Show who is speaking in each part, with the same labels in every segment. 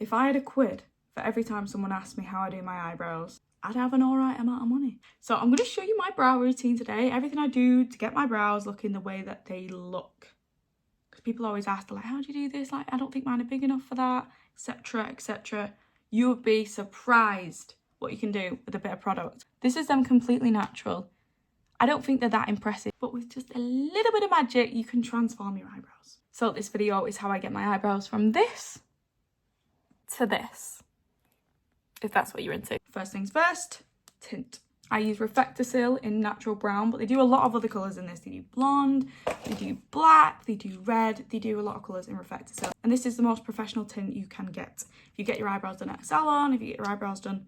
Speaker 1: If I had a quid for every time someone asked me how I do my eyebrows, I'd have an alright amount of money. So I'm going to show you my brow routine today. Everything I do to get my brows looking the way that they look. Because people always ask, like, how do you do this? Like, I don't think mine are big enough for that, etc, etc. You would be surprised what you can do with a bit of product. This is them completely natural. I don't think they're that impressive, but with just a little bit of magic, you can transform your eyebrows. So this video is how I get my eyebrows from this to this, if that's what you're into. First things first, tint. I use Reflector-Sil in natural brown, but they do a lot of other colours in this. They do blonde, they do black, they do red, they do a lot of colours in Reflector-Sil. And this is the most professional tint you can get. If you get your eyebrows done at a salon, if you get your eyebrows done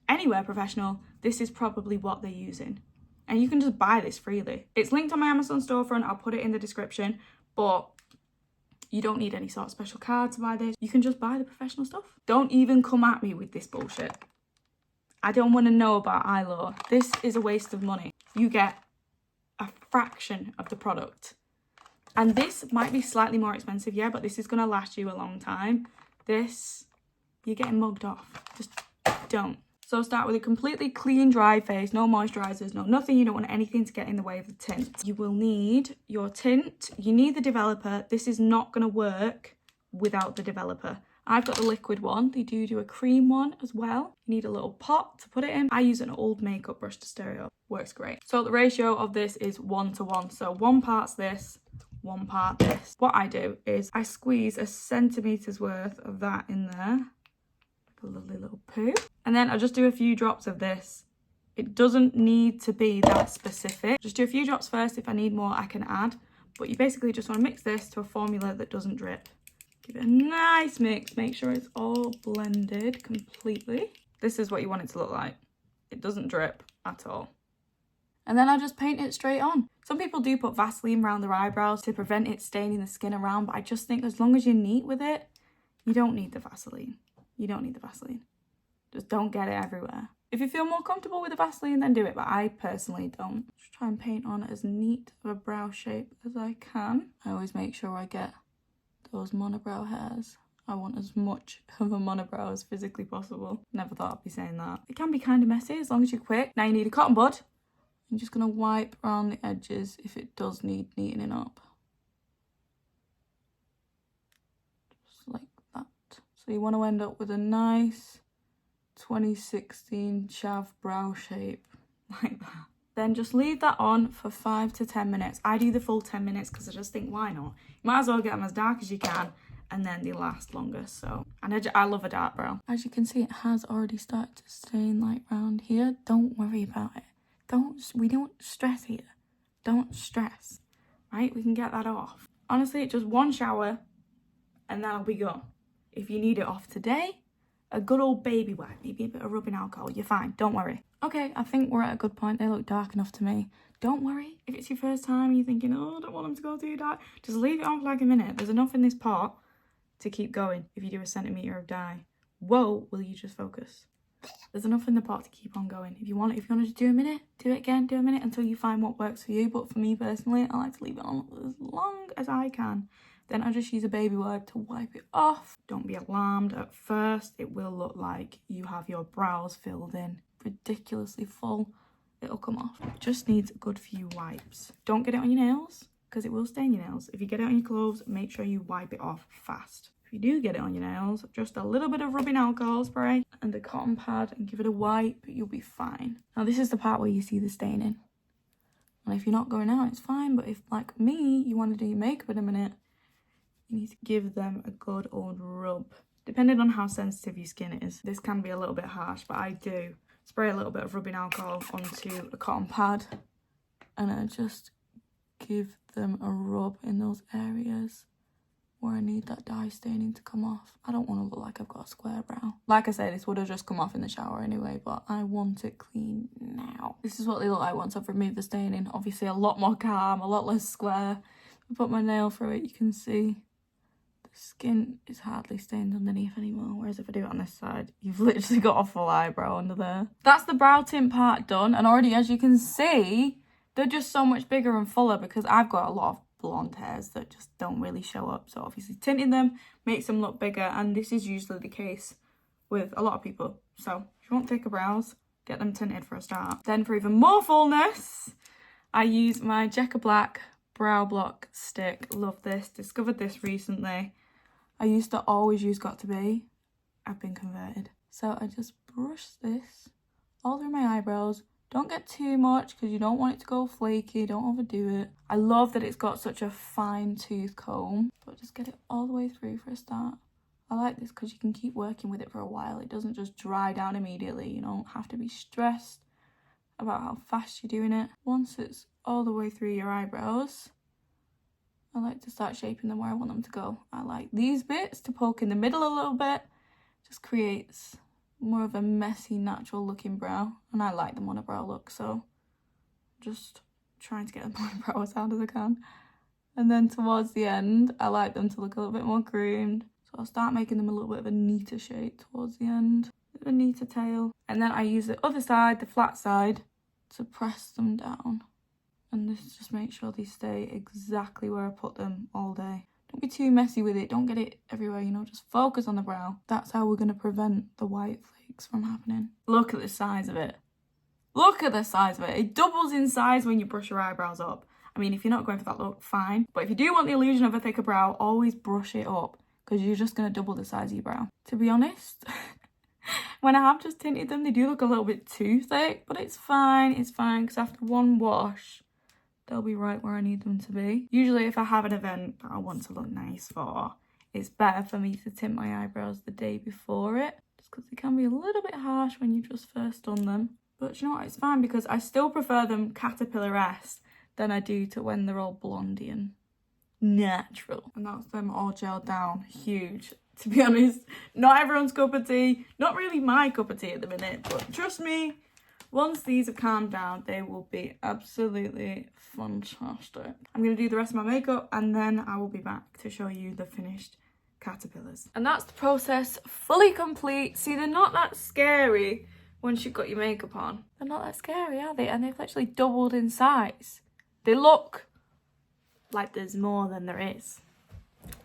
Speaker 1: anywhere professional, this is probably what they're using. And you can just buy this freely. It's linked on my Amazon storefront, I'll put it in the description, but you don't need any sort of special card to buy this. You can just buy the professional stuff. Don't even come at me with this bullshit. I don't want to know about eye law. This is a waste of money. You get a fraction of the product. And this might be slightly more expensive, yeah, but this is going to last you a long time. This, you're getting mugged off. Just don't. So start with a completely clean, dry face, no moisturisers, no nothing. You don't want anything to get in the way of the tint. You will need your tint. You need the developer. This is not going to work without the developer. I've got the liquid one. They do a cream one as well. You need a little pot to put it in. I use an old makeup brush to stir it up. Works great. So the ratio of this is 1:1. So 1 part's this, 1 part this. What I do is I squeeze a centimetre's worth of that in there. Like a lovely little poo. And then I'll just do a few drops of this. It doesn't need to be that specific. Just do a few drops first. If I need more, I can add. But you basically just want to mix this to a formula that doesn't drip. Give it a nice mix. Make sure it's all blended completely. This is what you want it to look like. It doesn't drip at all. And then I just paint it straight on. Some people do put Vaseline around their eyebrows to prevent it staining the skin around, but I just think as long as you're neat with it, you don't need the Vaseline. You don't need the Vaseline. Just don't get it everywhere. If you feel more comfortable with the Vaseline, then do it, but I personally don't. Just try and paint on as neat of a brow shape as I can. I always make sure I get those monobrow hairs. I want as much of a monobrow as physically possible. Never thought I'd be saying that. It can be kind of messy as long as you're quick. Now you need a cotton bud. I'm just going to wipe around the edges if it does need neatening up. Just like that. So you want to end up with a nice 2016 chav brow shape like that. Then just leave that on for 5 to 10 minutes. I do the full 10 minutes because I just think, why not? You might as well get them as dark as you can, and then they last longer. So, and I love a dark brow. As you can see, it has already started to stain like round here. Don't worry about it. We don't stress here. Don't stress, right? We can get that off. Honestly, just one shower, and that'll be gone. If you need it off today, a good old baby wipe, maybe a bit of rubbing alcohol, you're fine, don't worry. Okay, I think we're at a good point. They look dark enough to me. Don't worry, if it's your first time and you're thinking, oh, I don't want them to go too dark, just leave it on for like a minute. There's enough in this pot to keep going if you do a centimetre of dye. Whoa, will you just focus? There's enough in the pot to keep on going. If you want to just do a minute, do it again, do a minute until you find what works for you. But for me personally, I like to leave it on as long as I can. Then I just use a baby wipe to wipe it off. Don't be alarmed at first. It will look like you have your brows filled in ridiculously full. It'll come off. It just needs a good few wipes. Don't get it on your nails because it will stain your nails. If you get it on your clothes, make sure you wipe it off fast. If you do get it on your nails, just a little bit of rubbing alcohol spray and a cotton pad and give it a wipe, you'll be fine. Now this is the part where you see the staining. And if you're not going out, it's fine. But if, like me, you want to do your makeup in a minute, you need to give them a good old rub. Depending on how sensitive your skin is, this can be a little bit harsh, but I do spray a little bit of rubbing alcohol onto a cotton pad and I just give them a rub in those areas where I need that dye staining to come off. I don't want to look like I've got a square brow. Like I said, this would have just come off in the shower anyway, but I want it clean now. This is what they look like once I've removed the staining. Obviously a lot more calm, a lot less square. I put my nail through it, you can see the skin is hardly stained underneath anymore, whereas if I do it on this side, you've literally got a full eyebrow under there. That's the brow tint part done, and already, as you can see, they're just so much bigger and fuller because I've got a lot of blonde hairs that just don't really show up. So obviously tinting them makes them look bigger, and this is usually the case with a lot of people. So if you want thicker brows, get them tinted for a start. Then for even more fullness, I use my Jekka Black Brow Block Stick. Love this. Discovered this recently. I used to always use Got To Be. I've been converted. So I just brush this all through my eyebrows. Don't get too much because you don't want it to go flaky. Don't overdo it. I love that it's got such a fine tooth comb, but just get it all the way through for a start. I like this because you can keep working with it for a while. It doesn't just dry down immediately. You don't have to be stressed about how fast you're doing it. Once it's all the way through your eyebrows, I like to start shaping them where I want them to go. I like these bits to poke in the middle a little bit. Just creates more of a messy, natural looking brow, and I like the monobrow look, so just trying to get the monobrow as hard as I can. And then towards the end, I like them to look a little bit more groomed, so I'll start making them a little bit of a neater shape towards the end, a neater tail. And then I use the other side, the flat side, to press them down, and this just makes sure they stay exactly where I put them all day. Don't be too messy with it. Don't get it everywhere, you know, just focus on the brow. That's how we're going to prevent the white flakes from happening. Look at the size of it. Look at the size of it. It doubles in size when you brush your eyebrows up. I mean, if you're not going for that look, fine. But if you do want the illusion of a thicker brow, always brush it up because you're just going to double the size of your brow. To be honest, when I have just tinted them, they do look a little bit too thick, but it's fine. It's fine because after one wash, they'll be right where I need them to be. Usually if I have an event that I want to look nice for, it's better for me to tint my eyebrows the day before it, just because they can be a little bit harsh when you've just first done them. But you know what, it's fine because I still prefer them caterpillar-esque than I do to when they're all blondie and natural. And that's them all gelled down. Huge. To be honest, not everyone's cup of tea. Not really my cup of tea at the minute, but trust me, once these have calmed down, they will be absolutely fantastic. I'm going to do the rest of my makeup and then I will be back to show you the finished caterpillars. And that's the process fully complete. See, they're not that scary once you've got your makeup on. They're not that scary, are they? And they've literally doubled in size. They look like there's more than there is.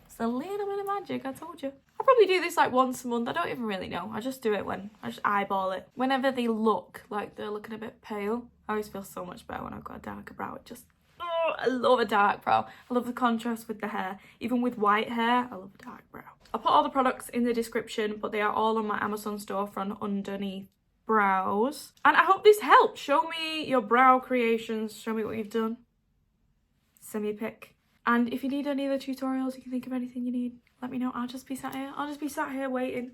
Speaker 1: It's a little bit of magic, I told you. I probably do this like once a month. I don't even really know. I just do it when I just eyeball it. Whenever they look like they're looking a bit pale, I always feel so much better when I've got a darker brow. It just, oh, I love a dark brow. I love the contrast with the hair. Even with white hair, I love a dark brow. I'll put all the products in the description, but they are all on my Amazon storefront underneath brows. And I hope this helped. Show me your brow creations. Show me what you've done. Send me a pic. And if you need any other tutorials, you can think of anything you need, let me know. I'll just be sat here waiting.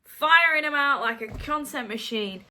Speaker 1: Firing them out like a content machine.